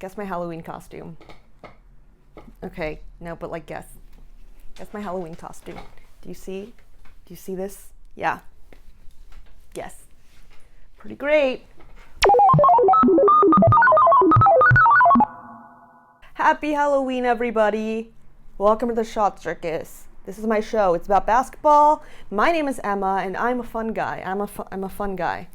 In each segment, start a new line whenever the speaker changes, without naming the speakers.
Guess my Halloween costume. Okay, no, but like guess. Guess my Halloween costume. Do you see? Do you see this? Yeah. Yes. Pretty great. Happy Halloween, everybody. Welcome to the Shot Circus. This is my show. It's about basketball. My name is Emma, and I'm a fun guy. I'm a fun guy.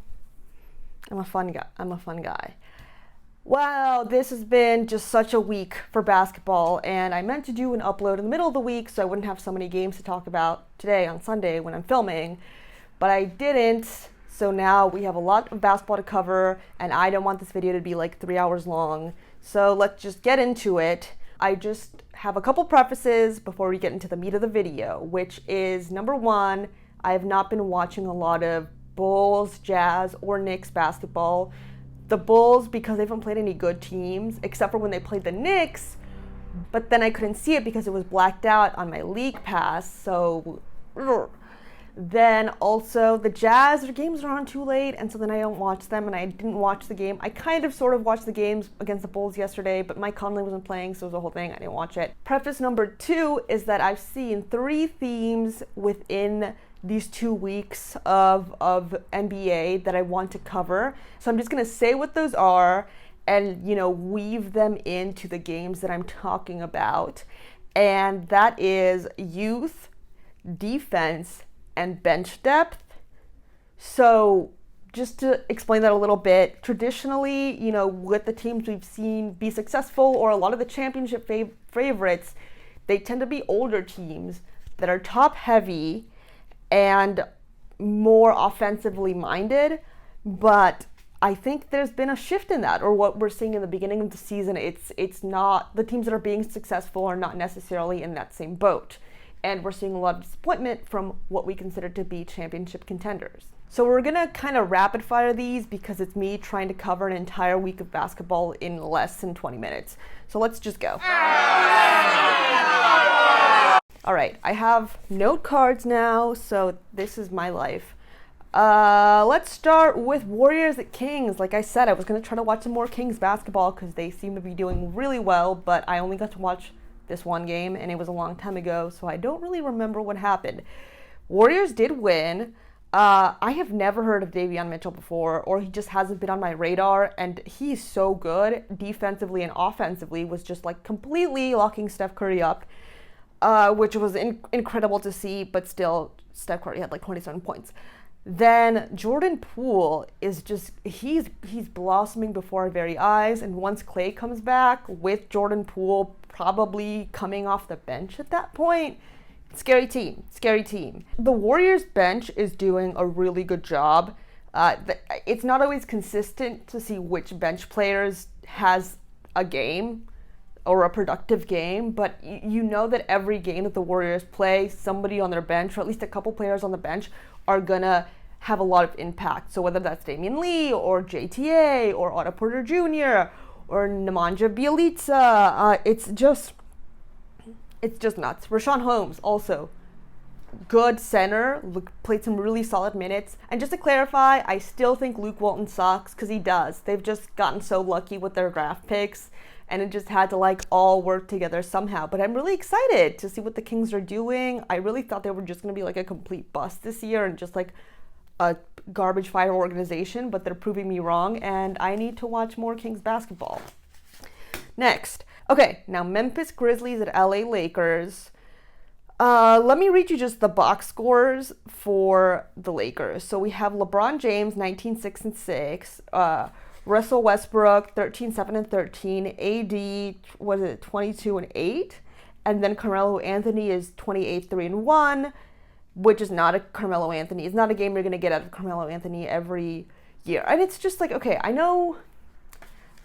Wow, this has been just such a week for basketball, and I meant to do an upload in the middle of the week so I wouldn't have so many games to talk about today on Sunday when I'm filming, but I didn't, so now we have a lot of basketball to cover, and I don't want this video to be like 3 hours long, so let's just get into it. I just have a couple prefaces before we get into the meat of the video, which is, number one, I have not been watching a lot of Bulls, Jazz, or Knicks basketball. The Bulls, because they haven't played any good teams, except for when they played the Knicks, but then I couldn't see it because it was blacked out on my league pass, so then also the Jazz, their games are on too late, and so then I don't watch them, and I didn't watch the game. I kind of sort of watched the games against the Bulls yesterday, but Mike Conley wasn't playing, so it was a whole thing. I didn't watch it. Preface number two is that I've seen three themes within these 2 weeks of NBA that I want to cover. So I'm just gonna say what those are and, weave them into the games that I'm talking about. And that is youth, defense, and bench depth. So just to explain that a little bit, traditionally, with the teams we've seen be successful or a lot of the championship favorites, they tend to be older teams that are top heavy and more offensively minded, but I think there's been a shift in that, or what we're seeing in the beginning of the season. It's not, the teams that are being successful are not necessarily in that same boat, and we're seeing a lot of disappointment from what we consider to be championship contenders. So we're gonna kind of rapid fire these because it's me trying to cover an entire week of basketball in less than 20 minutes. So let's just go. All right, I have note cards now, so this is my life. Let's start with Warriors at Kings. Like I said, I was going to try to watch some more Kings basketball because they seem to be doing really well, but I only got to watch this one game, and it was a long time ago, so I don't really remember what happened. Warriors did win. I have never heard of Davion Mitchell before, or he just hasn't been on my radar, and he's so good defensively and offensively, was just like completely locking Steph Curry up. Which was incredible to see, but still, Steph Curry had like 27 points. Then Jordan Poole is just, he's blossoming before our very eyes, and once Klay comes back, with Jordan Poole probably coming off the bench at that point, scary team. The Warriors bench is doing a really good job. It's not always consistent to see which bench players has a game, or a productive game, but you know that every game that the Warriors play, somebody on their bench, or at least a couple players on the bench, are gonna have a lot of impact. So whether that's Damian Lee, or JTA, or Otto Porter Jr., or Nemanja Bjelica, it's just nuts. Rashawn Holmes, also good center, played some really solid minutes. And just to clarify, I still think Luke Walton sucks, because he does. They've just gotten so lucky with their draft picks, and it just had to all work together somehow. But I'm really excited to see what the Kings are doing. I really thought they were just going to be like a complete bust this year and just like a garbage fire organization, but they're proving me wrong, and I need to watch more Kings basketball. Next. Okay, now Memphis Grizzlies at LA Lakers. Let me read you just the box scores for the Lakers. So we have LeBron James, 19-6-6, Russell Westbrook, 13-7-13, AD, 22-8, and then Carmelo Anthony is 28-3-1, which is not a Carmelo Anthony. It's not a game you're going to get out of Carmelo Anthony every year. And it's just like, okay, I know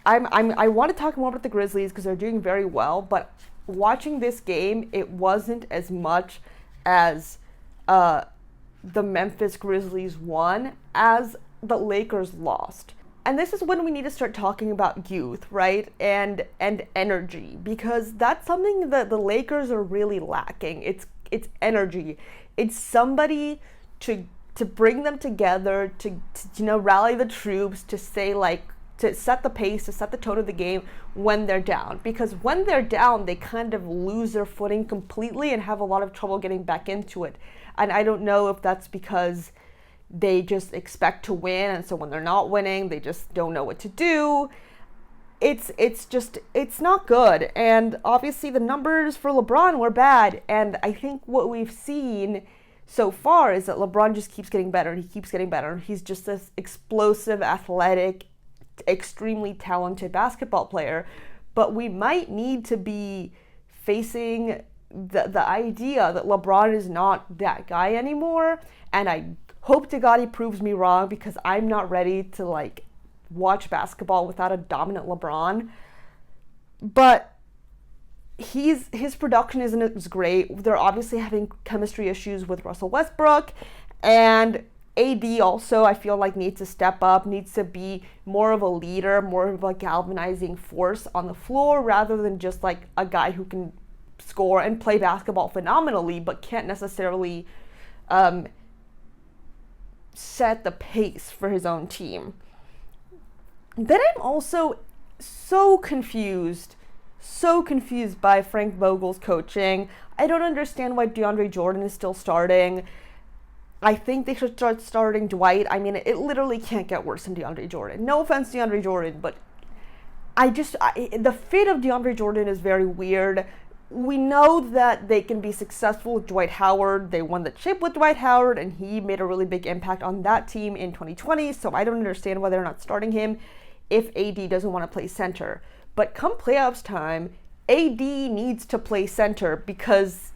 I want to talk more about the Grizzlies because they're doing very well, but watching this game, it wasn't as much as the Memphis Grizzlies won as the Lakers lost. And this is when we need to start talking about youth, right? And energy, because that's something that the Lakers are really lacking. It's energy. It's somebody to bring them together, to rally the troops, to say to set the pace, to set the tone of the game when they're down. Because when they're down, they kind of lose their footing completely and have a lot of trouble getting back into it. And I don't know if that's because they just expect to win, and so when they're not winning, they just don't know what to do. It's not good. And obviously the numbers for LeBron were bad. And I think what we've seen so far is that LeBron just keeps getting better, and he keeps getting better. He's just this explosive, athletic, extremely talented basketball player. But we might need to be facing the idea that LeBron is not that guy anymore. And I hope to God he proves me wrong, because I'm not ready to watch basketball without a dominant LeBron. But his production isn't as great. They're obviously having chemistry issues with Russell Westbrook, and AD also, I feel like, needs to step up, needs to be more of a leader, more of a galvanizing force on the floor, rather than just a guy who can score and play basketball phenomenally, but can't necessarily set the pace for his own team. Then I'm also so confused by Frank Vogel's coaching. I don't understand why DeAndre Jordan is still starting. I think they should start starting Dwight. I mean, it literally can't get worse than DeAndre Jordan. No offense to DeAndre Jordan, but the fit of DeAndre Jordan is very weird. We know that they can be successful with Dwight Howard. They won the chip with Dwight Howard, and he made a really big impact on that team in 2020, so I don't understand why they're not starting him if AD doesn't want to play center. But come playoffs time, AD needs to play center because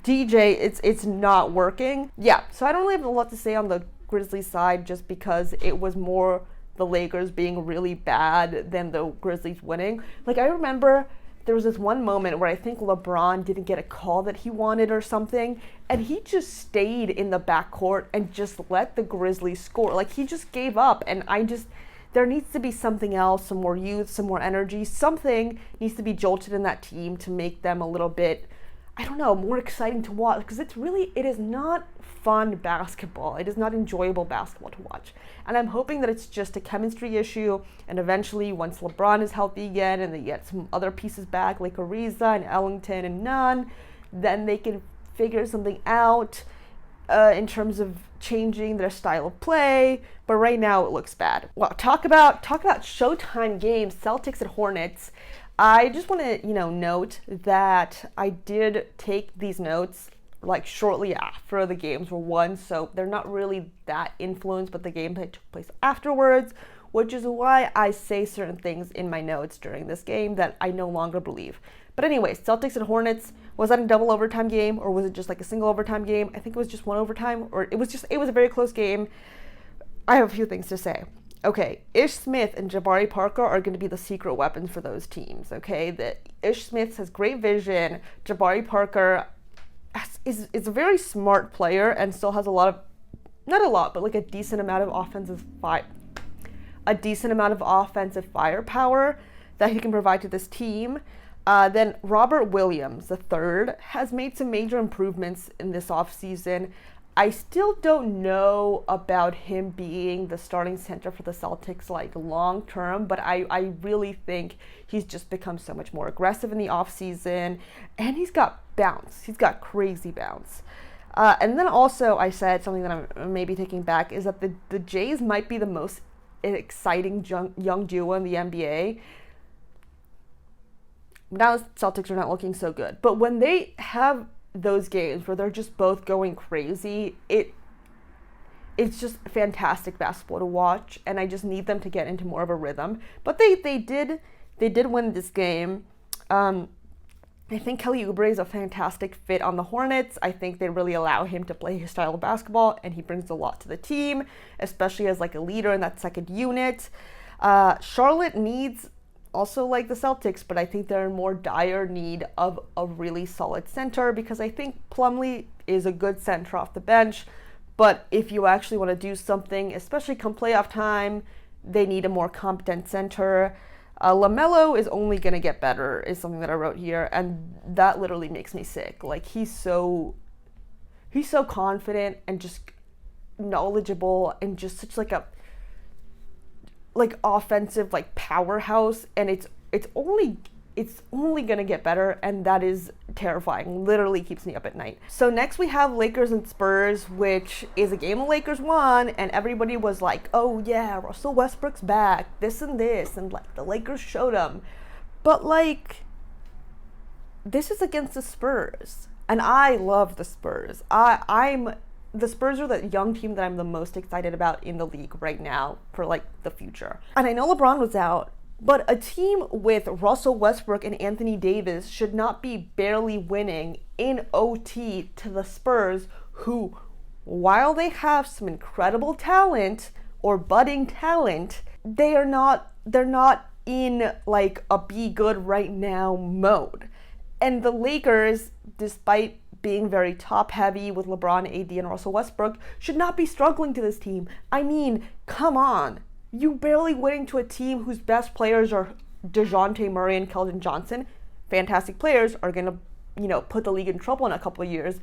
DJ, it's not working. Yeah, so I don't really have a lot to say on the Grizzlies side, just because it was more the Lakers being really bad than the Grizzlies winning. I remember there was this one moment where I think LeBron didn't get a call that he wanted or something, and he just stayed in the backcourt and just let the Grizzlies score. He just gave up, and there needs to be something else, some more youth, some more energy. Something needs to be jolted in that team to make them a little bit, I don't know, more exciting to watch, because it is not fun basketball. It is not enjoyable basketball to watch. And I'm hoping that it's just a chemistry issue, and eventually once LeBron is healthy again and they get some other pieces back like Ariza and Ellington and Nunn, then they can figure something out in terms of changing their style of play. But right now it looks bad. Well, talk about Showtime games, Celtics and Hornets. I just want to, note that I did take these notes shortly after the games were won, so they're not really that influenced by the game that took place afterwards, which is why I say certain things in my notes during this game that I no longer believe. But anyways, Celtics and Hornets, was that a double overtime game, or was it just a single overtime game? I think it was just one overtime, or it was a very close game. I have a few things to say. Okay, Ish Smith and Jabari Parker are going to be the secret weapons for those teams, okay? Ish Smith has great vision. Jabari Parker is a very smart player and still has not a lot, but a decent amount of offensive firepower that he can provide to this team. Then Robert Williams, the third, has made some major improvements in this offseason. I still don't know about him being the starting center for the Celtics long term, but I really think he's just become so much more aggressive in the offseason, and he's got bounce. He's got crazy bounce. And then also I said something that I'm maybe taking back, is that the Jays might be the most exciting young duo in the NBA. Now the Celtics are not looking so good, but when they have those games where they're just both going crazy, it's just fantastic basketball to watch, and I just need them to get into more of a rhythm. But they did win this game. I think Kelly Oubre is a fantastic fit on the Hornets. I think they really allow him to play his style of basketball, and he brings a lot to the team, especially as a leader in that second unit. Charlotte needs, also like the Celtics, but I think they're in more dire need of a really solid center, because I think Plumlee is a good center off the bench, but if you actually want to do something, especially come playoff time, they need a more competent center. LaMelo is only going to get better, is something that I wrote here, and that literally makes me sick. He's so confident and just knowledgeable and just such like offensive like powerhouse, and it's only gonna get better, and that is terrifying. Literally keeps me up at night. So next we have Lakers and Spurs, which is a game the Lakers won, and everybody was like, oh yeah, Russell Westbrook's back, this and this, and like the Lakers showed him. But like, this is against the Spurs, and I love the Spurs. The Spurs are the young team that I'm the most excited about in the league right now for like the future. And I know LeBron was out, but a team with Russell Westbrook and Anthony Davis should not be barely winning in OT to the Spurs, who, while they have some incredible talent or budding talent, they're not in like a be good right now mode. And the Lakers, despite being very top heavy with LeBron, AD, and Russell Westbrook, should not be struggling to this team. I mean, come on. You barely winning to a team whose best players are DeJounte Murray and Keldon Johnson. Fantastic players, are going to, put the league in trouble in a couple of years,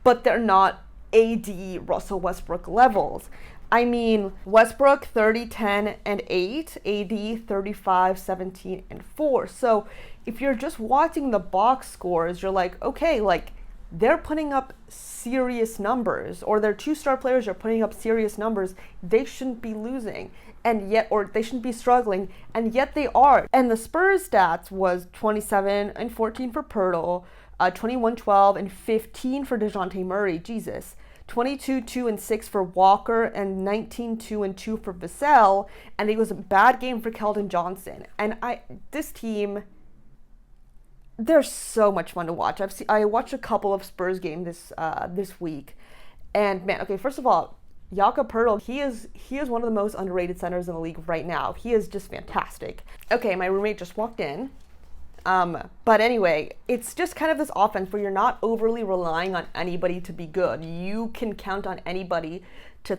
but they're not AD, Russell Westbrook levels. I mean, Westbrook 30, 10, and 8, AD 35, 17, and 4. So if you're just watching the box scores, you're like, okay, like, they're putting up serious numbers, or their two-star players are putting up serious numbers. They shouldn't be losing, and yet, or they shouldn't be struggling, and yet they are. And the Spurs stats was 27 and 14 for Pirtle, 21, 12, and 15 for DeJounte Murray. Jesus. 22, 2, and 6 for Walker, and 19, 2, and 2 for Vassell. And it was a bad game for Keldon Johnson. And this team, they're so much fun to watch. I watched a couple of Spurs games this week, and man, okay, first of all, Jakob Poeltl, he is one of the most underrated centers in the league right now. He is just fantastic. Okay, my roommate just walked in, but anyway, it's just kind of this offense where you're not overly relying on anybody to be good. You can count on anybody to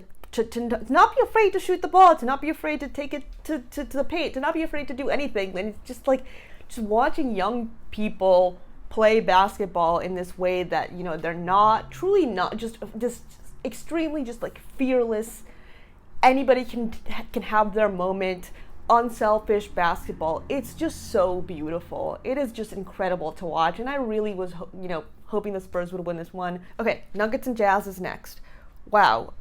not be afraid to shoot the ball, to not be afraid to take it to the paint, to not be afraid to do anything. And it's just like, just watching young people play basketball in this way that, they're not just extremely just like fearless. Anybody can have their moment, unselfish basketball. It's just so beautiful. It is just incredible to watch. And I really was, hoping the Spurs would win this one. Okay, Nuggets and Jazz is next. Wow.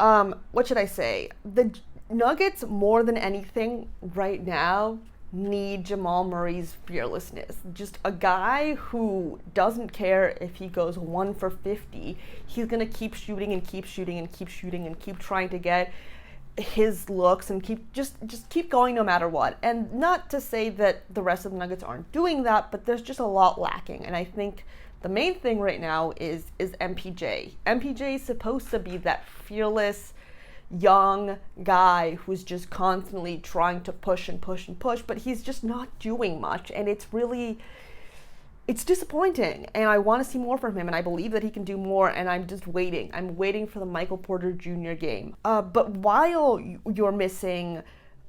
What should I say? The Nuggets, more than anything right now, need Jamal Murray's fearlessness. Just a guy who doesn't care if he goes 1 for 50. He's going to keep shooting and keep shooting and keep shooting and keep trying to get his looks and keep going no matter what. And not to say that the rest of the Nuggets aren't doing that, but there's just a lot lacking. And I think the main thing right now is MPJ. MPJ is supposed to be that fearless young guy who's just constantly trying to push and push and push, but he's just not doing much, and it's disappointing, and I want to see more from him, and I believe that he can do more, and I'm waiting for the Michael Porter Jr. game. But while you're missing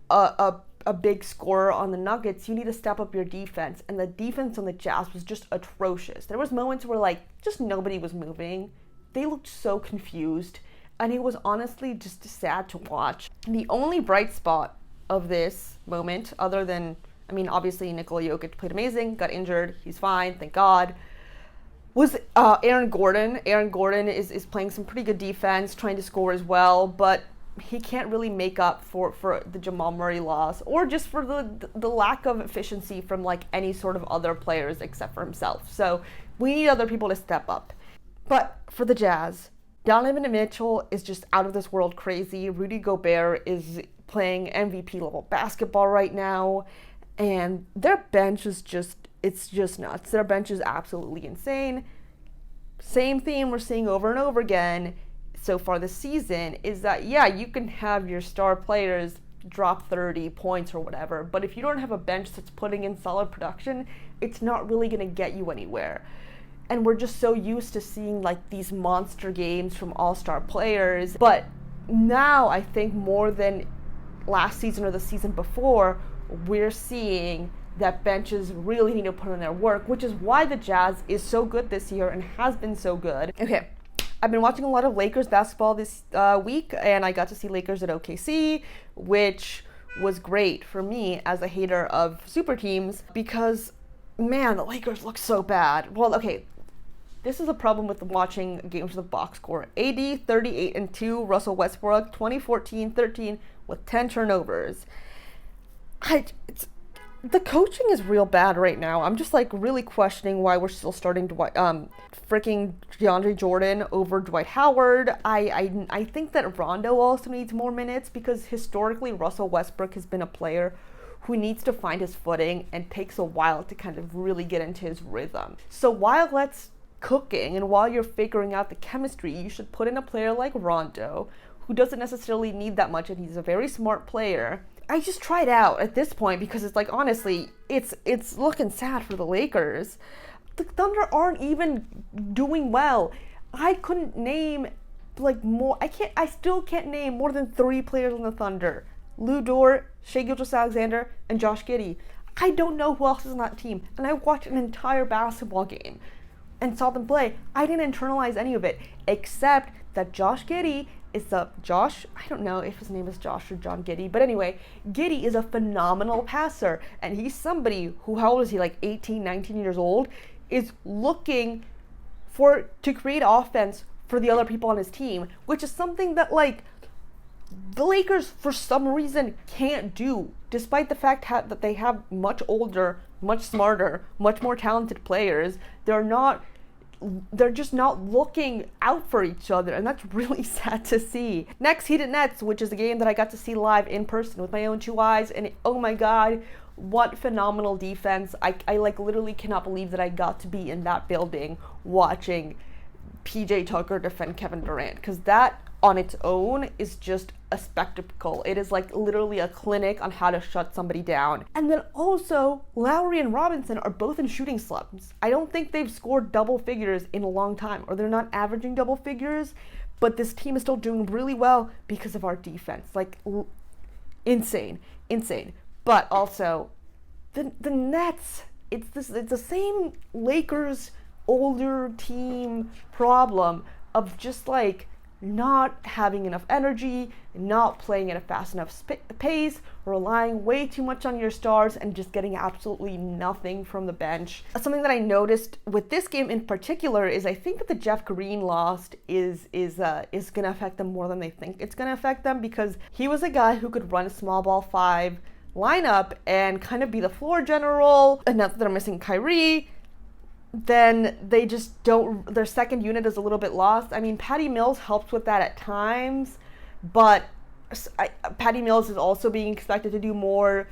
a big scorer on the Nuggets, you need to step up your defense, and the defense on the Jazz was just atrocious. There was moments where like just nobody was moving. They looked so confused, and it was honestly just sad to watch. The only bright spot of this moment, other than, obviously Nikola Jokic played amazing, got injured, he's fine, thank God, was Aaron Gordon. Aaron Gordon is playing some pretty good defense, trying to score as well, but he can't really make up for the Jamal Murray loss, or just for the lack of efficiency from like any sort of other players except for himself. So we need other people to step up. But for the Jazz, Donovan Mitchell is just out of this world crazy. Rudy Gobert is playing MVP level basketball right now, and their bench is just nuts. Their bench is absolutely insane. Same theme we're seeing over and over again so far this season is that, yeah, you can have your star players drop 30 points or whatever, but if you don't have a bench that's putting in solid production, it's not really going to get you anywhere. And we're just so used to seeing like these monster games from all-star players. But now I think more than last season or the season before, we're seeing that benches really need to put in their work, which is why the Jazz is so good this year and has been so good. Okay, I've been watching a lot of Lakers basketball this week, and I got to see Lakers at OKC, which was great for me as a hater of super teams because, man, the Lakers look so bad. Well, okay, this is a problem with watching games with the box score. AD 38-2, Russell Westbrook 2014-13 with 10 turnovers. The coaching is real bad right now. I'm just like really questioning why we're still starting freaking DeAndre Jordan over Dwight Howard. I think that Rondo also needs more minutes because historically Russell Westbrook has been a player who needs to find his footing and takes a while to kind of really get into his rhythm. So while that's cooking and while you're figuring out the chemistry, you should put in a player like Rondo, who doesn't necessarily need that much, and he's a very smart player. I just tried out at this point because it's like, honestly, it's looking sad for the Lakers. The Thunder aren't even doing well. I couldn't name I still can't name more than 3 players on the Thunder. Lou Dort, Shai Gilgeous-Alexander, and Josh Giddey. I don't know who else is on that team, and I watched an entire basketball game and saw them play. I didn't internalize any of it, except that Josh Giddey I don't know if his name is Josh or John Giddey, but anyway, Giddey is a phenomenal passer, and he's somebody who, how old is he, like 18, 19 years old, is looking to create offense for the other people on his team, which is something that, like, the Lakers, for some reason, can't do, despite the fact that they have much older, much smarter, much more talented players. They're just not looking out for each other, and that's really sad to see. Next, Heat and Nets, which is a game that I got to see live in person with my own 2 eyes, and oh my god, what phenomenal defense. I like literally cannot believe that I got to be in that building watching PJ Tucker defend Kevin Durant, because that on its own is just a spectacle. It is like literally a clinic on how to shut somebody down. And then also, Lowry and Robinson are both in shooting slumps. I don't think they've scored double figures in a long time, or they're not averaging double figures, but this team is still doing really well because of our defense. Like, insane. But also, the Nets, it's the same Lakers older team problem of just like not having enough energy, not playing at a fast enough pace, relying way too much on your stars, and just getting absolutely nothing from the bench. Something that I noticed with this game in particular is I think that the Jeff Green loss is going to affect them more than they think it's going to affect them, because he was a guy who could run a small ball 5 lineup and kind of be the floor general. And now that they're missing Kyrie, then they just don't, their second unit is a little bit lost. I mean, Patty Mills helps with that at times, but Patty Mills is also being expected to do more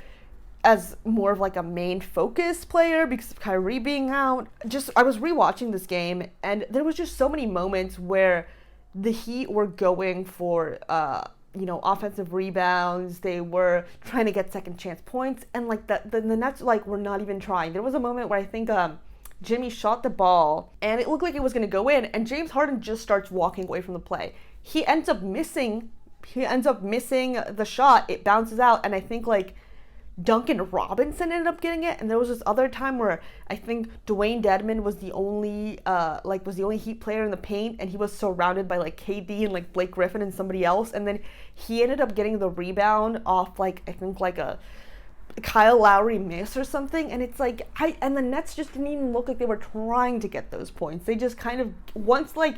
as more of like a main focus player because of Kyrie being out. I was rewatching this game, and there was just so many moments where the Heat were going for offensive rebounds. They were trying to get second chance points, and like the Nets like were not even trying. There was a moment where I think Jimmy shot the ball, and it looked like it was going to go in, and James Harden just starts walking away from the play. He ends up missing the shot. It bounces out, and I think like Duncan Robinson ended up getting it. And there was this other time where I think Dwayne Dedmon was the only Heat player in the paint, and he was surrounded by like KD and like Blake Griffin and somebody else, and then he ended up getting the rebound off like I think like a Kyle Lowry miss or something, and it's like and the Nets just didn't even look like they were trying to get those points. They just kind of, once like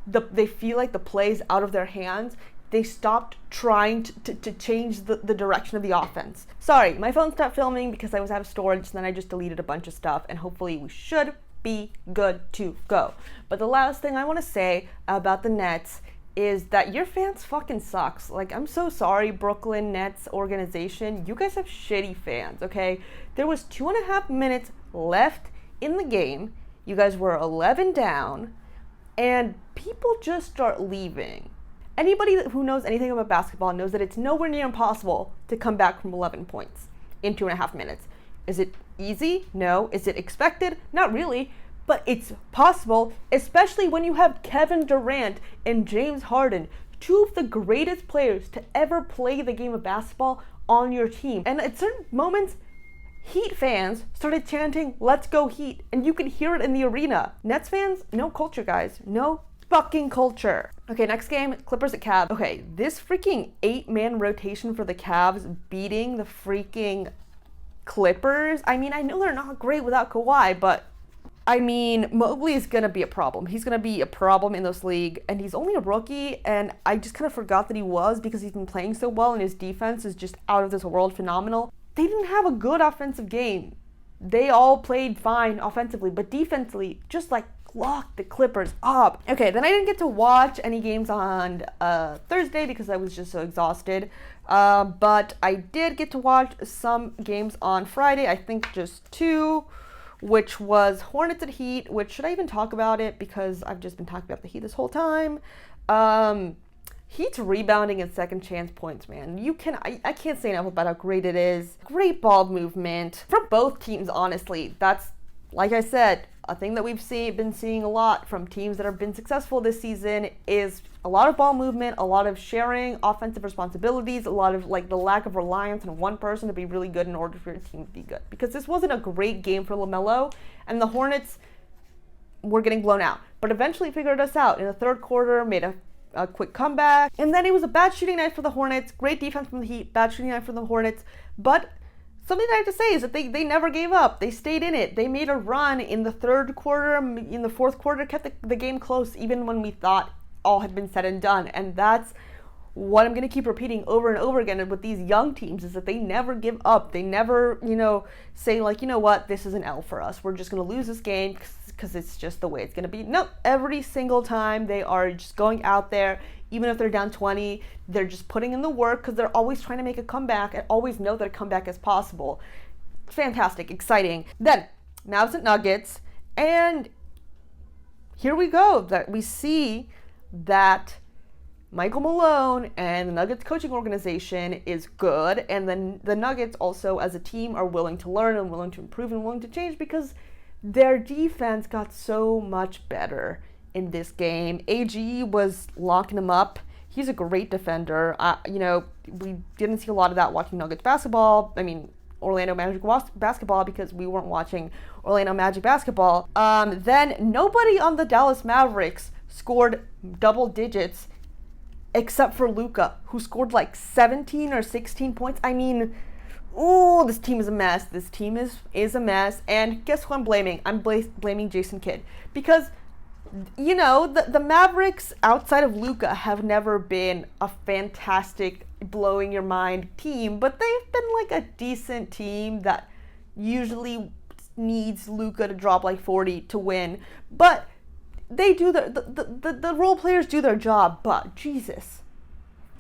they feel like the play's out of their hands, they stopped trying to change the direction of the offense. Sorry, my phone stopped filming because I was out of storage, and then I just deleted a bunch of stuff, and hopefully we should be good to go. But the last thing I want to say about the Nets is that your fans fucking sucks. Like, I'm so sorry, Brooklyn Nets organization. You guys have shitty fans, okay? There was 2.5 minutes left in the game. You guys were 11 down, and people just start leaving. Anybody who knows anything about basketball knows that it's nowhere near impossible to come back from 11 points in 2.5 minutes. Is it easy? No. Is it expected? Not really. But it's possible, especially when you have Kevin Durant and James Harden, 2 of the greatest players to ever play the game of basketball, on your team. And at certain moments, Heat fans started chanting, "Let's go Heat," and you could hear it in the arena. Nets fans, no culture, guys. No fucking culture. Okay, next game, Clippers at Cavs. Okay, this freaking 8-man rotation for the Cavs beating the freaking Clippers. I mean, I know they're not great without Kawhi, but I mean, Mobley is going to be a problem. He's going to be a problem in this league, and he's only a rookie, and I just kind of forgot that he was because he's been playing so well, and his defense is just out of this world phenomenal. They didn't have a good offensive game. They all played fine offensively, but defensively, just like locked the Clippers up. Okay, then I didn't get to watch any games on Thursday because I was just so exhausted. But I did get to watch some games on Friday, I think just 2, which was Hornets at Heat, which should I even talk about it because I've just been talking about the Heat this whole time. Heat's rebounding and second chance points, man. I can't say enough about how great it is. Great ball movement from both teams, honestly. That's, like I said, a thing that we've been seeing a lot from teams that have been successful this season is a lot of ball movement, a lot of sharing offensive responsibilities, a lot of like the lack of reliance on one person to be really good in order for your team to be good. Because this wasn't a great game for LaMelo, and the Hornets were getting blown out. But eventually figured us out in the third quarter, made a quick comeback. And then it was a bad shooting night for the Hornets, great defense from the Heat, bad shooting night for the Hornets. But something that I have to say is that they never gave up. They stayed in it. They made a run in the third quarter, in the fourth quarter, kept the game close even when we thought all had been said and done. And that's what I'm going to keep repeating over and over again with these young teams, is that they never give up. They never, say like, you know what, this is an L for us. We're just going to lose this game because it's just the way it's going to be. No, every single time they are just going out there, even if they're down 20, they're just putting in the work because they're always trying to make a comeback and always know that a comeback is possible. Fantastic, exciting. Then, Mavs and Nuggets, and here we go. That we see that Michael Malone and the Nuggets coaching organization is good, and then the Nuggets also as a team are willing to learn and willing to improve and willing to change because their defense got so much better in this game. AG was locking him up. He's a great defender. We didn't see a lot of that watching Nuggets basketball. I mean, Orlando Magic basketball because we weren't watching Orlando Magic basketball. Then nobody on the Dallas Mavericks scored double digits except for Luka, who scored like 17 or 16 points. I mean, this team is a mess. This team is a mess. And guess who I'm blaming? I'm blaming Jason Kidd. Because, the Mavericks outside of Luka have never been a fantastic, blowing your mind team, but they've been like a decent team that usually needs Luka to drop like 40 to win. But they do the role players do their job, but Jesus,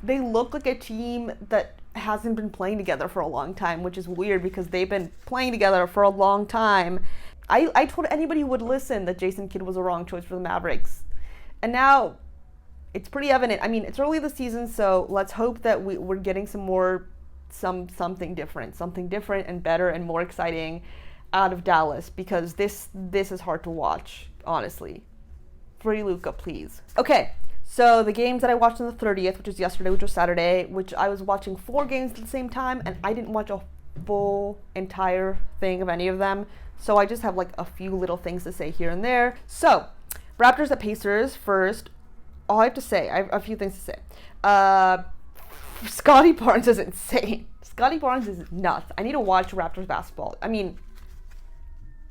they look like a team that hasn't been playing together for a long time, which is weird because they've been playing together for a long time. I told anybody who would listen that Jason Kidd was a wrong choice for the Mavericks. And now it's pretty evident. I mean, it's early this season, so let's hope that we're getting something different and better and more exciting out of Dallas, because this is hard to watch, honestly. Free Luka, please. Okay, so the games that I watched on the 30th, which was yesterday, which was Saturday, which I was watching 4 games at the same time, and I didn't watch a full entire thing of any of them. So I just have like a few little things to say here and there. So, Raptors at Pacers first. All I have to say, I have a few things to say. Scotty Barnes is insane. Scotty Barnes is nuts. I need to watch Raptors basketball. I mean,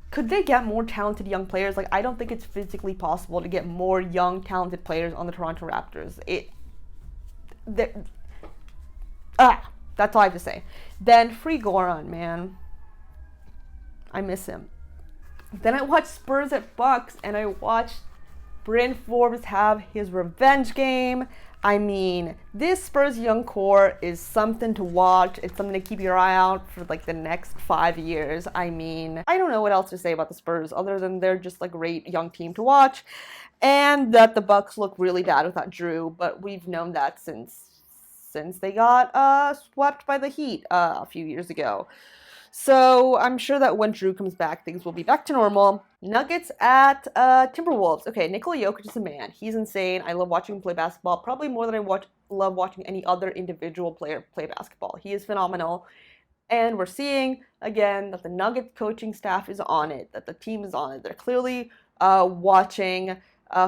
could they get more talented young players? Like, I don't think it's physically possible to get more young, talented players on the Toronto Raptors. That's all I have to say. Then free Goran, man. I miss him. Then I watched Spurs at Bucks, and I watched Bryn Forbes have his revenge game. I mean, this Spurs young core is something to watch. It's something to keep your eye out for like the next 5 years. I mean, I don't know what else to say about the Spurs other than they're just a great young team to watch, and that the Bucks look really bad without Drew, but we've known that since they got swept by the Heat a few years ago. So I'm sure that when Drew comes back, things will be back to normal. Nuggets at Timberwolves. Okay, Nikola Jokic is a man. He's insane. I love watching him play basketball, probably more than I love watching any other individual player play basketball. He is phenomenal. And we're seeing, again, that the Nuggets coaching staff is on it, that the team is on it. They're clearly watching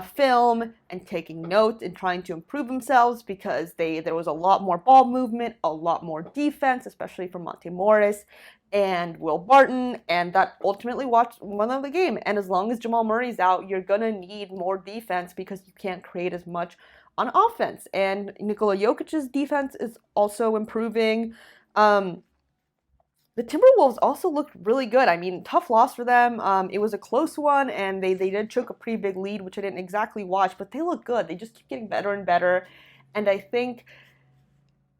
film and taking notes and trying to improve themselves because there was a lot more ball movement, a lot more defense, especially from Monte Morris and Will Barton, and that ultimately won them the game. And as long as Jamal Murray's out, you're gonna need more defense because you can't create as much on offense. And Nikola Jokic's defense is also improving. The Timberwolves also looked really good. I mean, tough loss for them. It was a close one, and they did choke a pretty big lead, which I didn't exactly watch, but they look good. They just keep getting better and better. And I think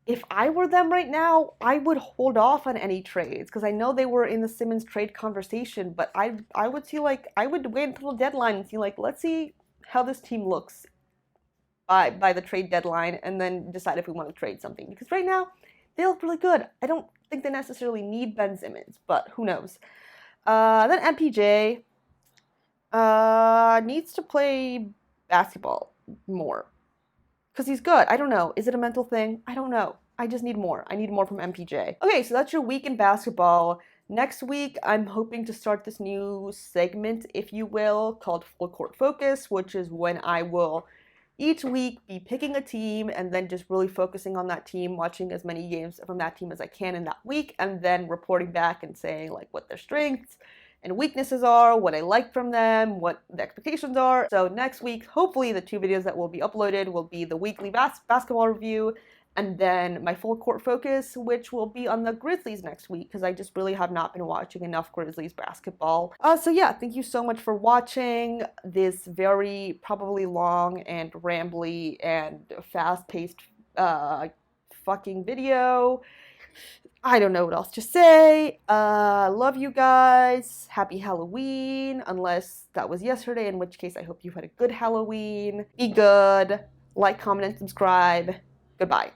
if I were them right now, I would hold off on any trades because I know they were in the Simmons trade conversation, but I would see like I would wait until the deadline and see like let's see how this team looks by the trade deadline and then decide if we want to trade something because right now they look really good. I don't think they necessarily need Ben Simmons, but who knows. Then MPJ needs to play basketball more because he's good. I don't know. Is it a mental thing? I don't know. I just need more. I need more from MPJ. Okay, so that's your week in basketball. Next week, I'm hoping to start this new segment, if you will, called Full Court Focus, which is when I will each week be picking a team and then just really focusing on that team, watching as many games from that team as I can in that week, and then reporting back and saying like what their strengths and weaknesses are, what I like from them, what the expectations are. So next week, hopefully the 2 videos that will be uploaded will be the weekly basketball review and then my full court focus, which will be on the Grizzlies next week because I just really have not been watching enough Grizzlies basketball. So yeah, thank you so much for watching this very probably long and rambly and fast-paced fucking video. I don't know what else to say. Love you guys. Happy Halloween, unless that was yesterday, in which case I hope you had a good Halloween. Be good. Like, comment, and subscribe. Goodbye.